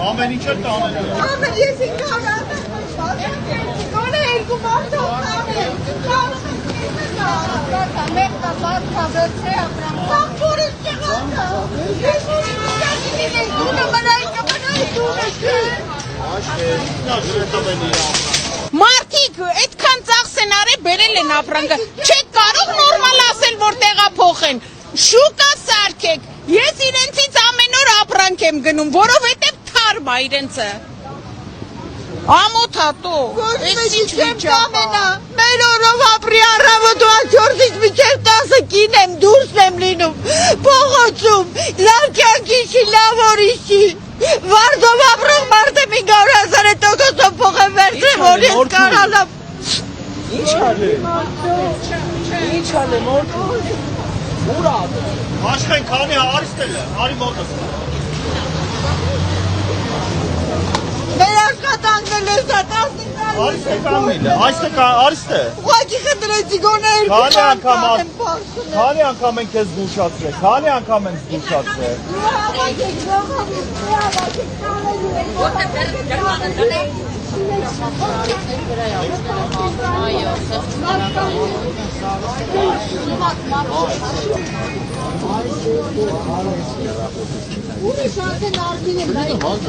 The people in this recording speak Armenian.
Ամեն ինչ էլ տանել է։ Ամեն ես ինքն գոնե երկու մարդ օգտանել։ Մեկը բարձր վերցրե ապրամ։ Սաղ փորից չեղանքը։ Ես ունի դունը մնայիկը Մարդիկ, այդքան ծախս են արել, բերել են ապրանքը։ Չեք կարող նորմալ ասել, որ տեղափոխեն։ Շուկա սարքեք։ Ես իրենցից ամեն օր ապրանք եմ գնում, որովհետև թարմ է իրենցը։ Ամոթ հատո։ Այս ինչ վիճակ է։ Մեր օրով ապրի առավոտը 4-ից մինչև 10 կին եմ դուրս եմ լինում։ Փողոցում, լավ կյանքի չի, լավ օրիշի։ Վարձով ապրող մարդ եմ 500,000 տոկոսով փող եմ վերցրել, որ ես կարանամ։ Ինչ ալե։ Ինչ ալե մորթու։ Ուրա։ Աշխեն քանի արիստել է, արի մոտս։ Մեր աշխատանքն էլ է սա 15 տարի։ Արիստը կանել է, այստեղ արիստ է։ Ուղղակի խնդրեցի գոնե Քանի անգամ են քեզ զգուշացրել, քանի անգամ են զգուշացրել։ Ուրիշ արդեն արդին եմ նայ։ Vamos,